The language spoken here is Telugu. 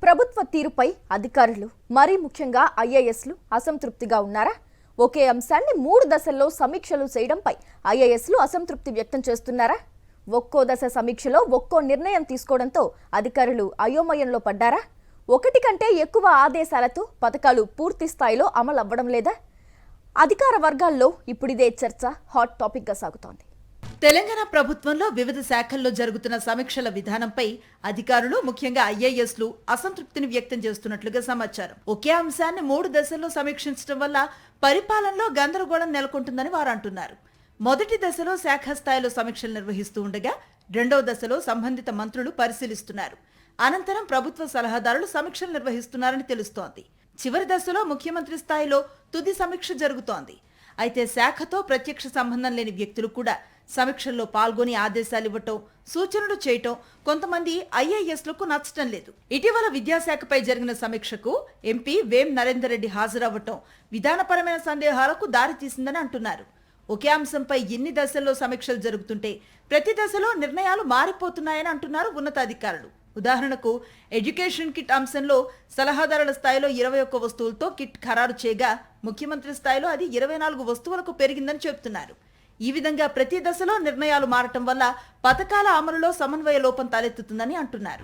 ప్రభుత్వ తీరుపై అధికారులు మరీ ముఖ్యంగా ఐఏఎస్లు అసంతృప్తిగా ఉన్నారా? ఒకే అంశాన్ని 3 దశల్లో సమీక్షలు చేయడంపై ఐఏఎస్లు అసంతృప్తి వ్యక్తం చేస్తున్నారా? ఒక్కో దశ సమీక్షలో ఒక్కో నిర్ణయం తీసుకోవడంతో అధికారులు అయోమయంలో పడ్డారా? ఒకటి కంటే ఎక్కువ ఆదేశాలతో పథకాలు పూర్తి స్థాయిలో అమలు అవ్వడం లేదా? అధికార వర్గాల్లో ఇప్పుడిదే చర్చ హాట్ టాపిక్ గా సాగుతోంది. తెలంగాణ ప్రభుత్వంలో వివిధ శాఖల్లో జరుగుతున్న సమీక్షల విధానంపై అధికారులు ముఖ్యంగా ఐఏఎస్లు అసంతృప్తిని వ్యక్తం చేస్తున్నట్లుగా సమాచారం. ఒకే అంశాన్ని 3 దశల్లో సమీక్షించడం వల్ల పరిపాలనలో గందరగోళం నెలకొంటుందని వారు అంటున్నారు. మొదటి దశలో శాఖ స్థాయిలో సమీక్షలు నిర్వహిస్తూ ఉండగా రెండవ దశలో సంబంధిత మంత్రులు పరిశీలిస్తున్నారు. అనంతరం ప్రభుత్వ సలహాదారులు సమీక్షలు నిర్వహిస్తున్నారని తెలుస్తోంది. చివరి దశలో ముఖ్యమంత్రి స్థాయిలో తుది సమీక్ష జరుగుతోంది. అయితే శాఖతో ప్రత్యక్ష సంబంధం లేని వ్యక్తులు కూడా సమీక్షల్లో పాల్గొని ఆదేశాలు ఇవ్వటం, సూచనలు చేయటం కొంతమంది ఐఏఎస్లకు నచ్చటం లేదు. ఇటీవల విద్యాశాఖపై జరిగిన సమీక్షకు ఎంపీ వేం నరేందర్ రెడ్డి హాజరవ్వటం విధానపరమైన సందేహాలకు దారితీసిందని అంటున్నారు. ఒకే అంశంపై ఎన్ని దశల్లో సమీక్షలు జరుగుతుంటే ప్రతి దశలో నిర్ణయాలు మారిపోతున్నాయని అంటున్నారు ఉన్నతాధికారులు. ఉదాహరణకు ఎడ్యుకేషన్ కిట్ అంశంలో సలహాదారుల స్థాయిలో 21 వస్తువులతో కిట్ ఖరారు చేయగా ముఖ్యమంత్రి స్థాయిలో అది 24 వస్తువులకు పెరిగిందని చెబుతున్నారు. ఈ విధంగా ప్రతి దశలో నిర్ణయాలు మారటం వల్ల పథకాల అమలులో సమన్వయ లోపం తలెత్తుతుందని అంటున్నారు.